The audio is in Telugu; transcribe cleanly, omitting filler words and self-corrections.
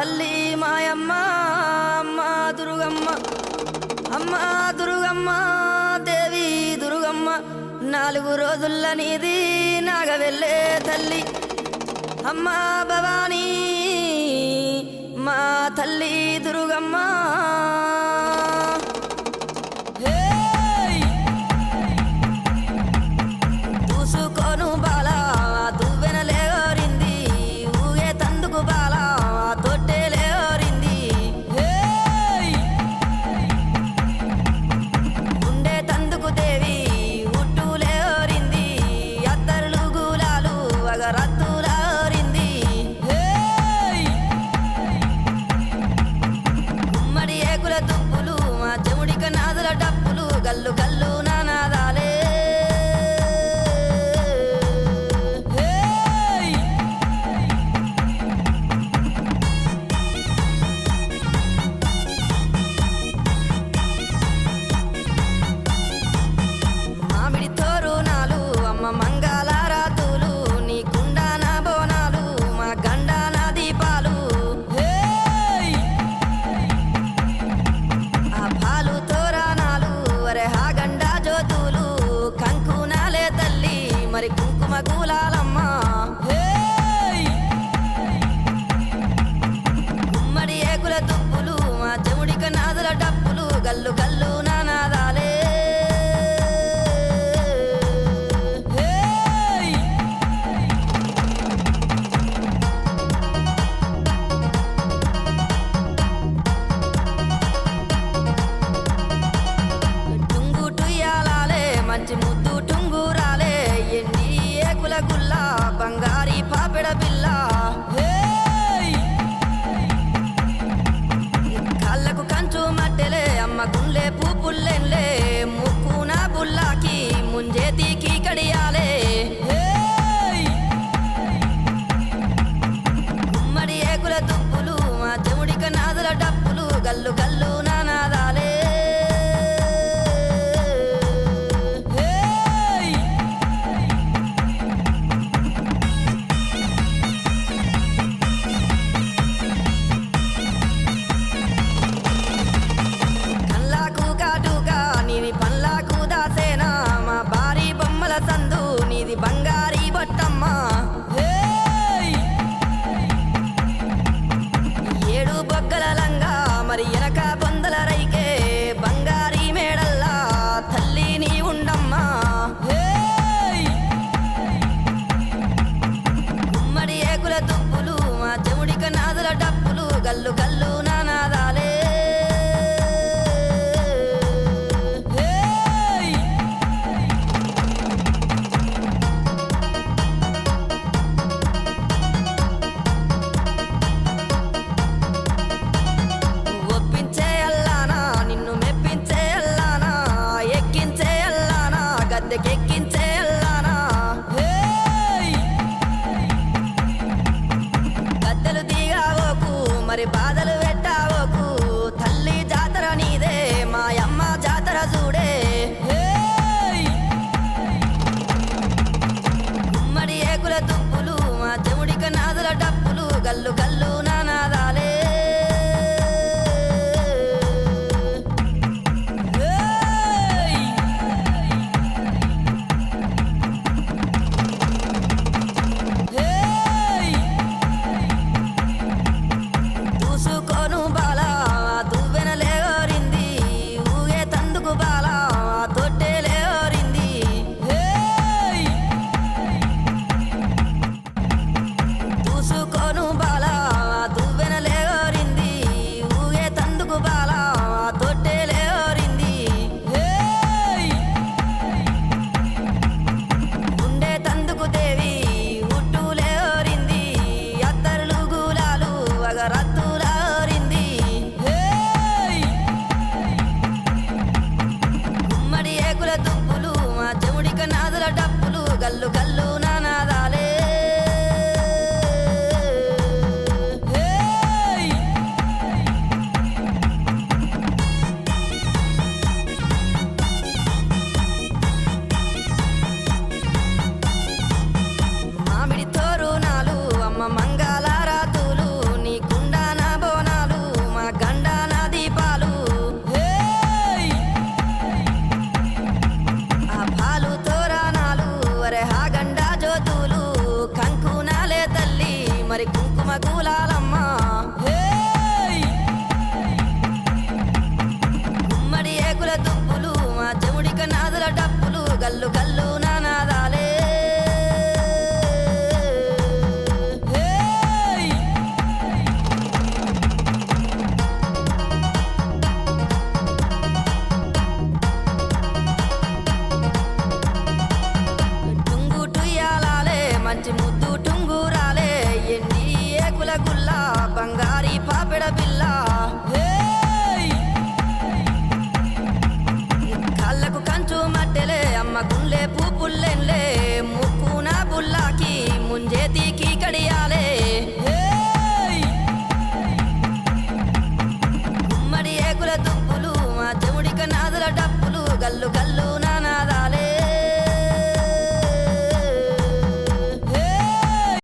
తల్లి మాయమ్మ అమ్మ దుర్గమ్మ అమ్మ దుర్గమ్మ దేవి దుర్గమ్మ 4 రోజుల నీది నాగవెల్లే తల్లి అమ్మ భవానీ మా తల్లి దుర్గమ్మ చూసుకోను బాల దువ్వెన లేవరింది ఊగే తందుకు బాల తొట్టె లేవరింది ఉండే తందుకు దేవి ఉట్టు లేవరింది అత్తరులు గులాలు అగరత్తులారింది గుమ్మడి ఏకుల దుప్పులు మా చెవుడిక నాదుల డప్పులు గల్లు గల్లు నానాదాలే మామిడి తోరునాలు అమ్మ మంగళారాతులు నీ కుండాన బోనాలు మా గండాన దీపాలు ఆ పాలు తోరణాలు అరే హా గండా జ్యోతులు కంకునాలే తల్లి మరి కుంకుమ గులాలమ్మ గుమ్మడి ఏకుల దుప్పులు మా చెవుడిక నాదుల డప్పులు గల్లు గల్లు నానాదాలే టుంగు టుయ్యాలాలే మంచి ముద్దు టుంగురాలే ఎండి ఏకుల గుల్ల బంగారి పాపెడ పిల్ల కాళ్ళకు కంచు మట్టెలే అమ్మ గుండె పూపుల్లెన్లే ముక్కున బుల్లాకి ముంజేతికి కడియాలే గుమ్మడి ఏకుల దుప్పులు మా చెవుడిక నాదుల డప్పులు గల్లు గల్లు నానాదాలే కల్లాకు కాటుగా నీది పల్లాకు దాసేనా మా భారీ బొమ్మల సందు నీది బంగారీ బొట్టమ్మ 7 బొగ్గల లంగా మరి ఎనక బొందల రైకే బంగారీ మేడల్లా తల్లి నీ ఉండమ్మా గుమ్మడి ఏకుల దుప్పులు మా చెవుడిక నాదుల డప్పులు గల్లు గల్లు నానాదాలే ఒప్పించే అల్లానా నిన్ను మెప్పించే అల్లానా ఎక్కించే అల్లానా గద్దెకెక్కించే అల్లానా గద్దెలు దిగావోకు మరి బాధలు పెట్టావోకు తల్లి జాతర నీదే మాయమ్మ జాతర చూడే గుమ్మడి ఏకుల దుప్పులు మా చెవుడిక నాదుల డప్పులు గల్లు గల్లు నానాదాలే చూసుకోను బాల దువ్వెన లేవరింది ఊగే తందుకు బాల తొట్టె లేవరింది చూసుకోను బాల మరి కుంకుమ కూలాలమ్మ గుమ్మడి ఏకుల దుప్పులు మా చెముడిక నాదుల డప్పులు గల్లు గల్లు నానాదాలే మంచి ముద్దు టుంగురాలే ఎండి ఏకుల గుల్ల బంగారి పాపెడ బిల్ల కళ్ళకు కంచు మట్టెలే అమ్మ గుండె పూపుల్లెన్లే ముక్కున బుల్లాకి ముంజేతికి కడియాలే గుమ్మడి ఏకుల దుప్పులు మా చెముడిక నాదుల డప్పులు గల్లు గల్లు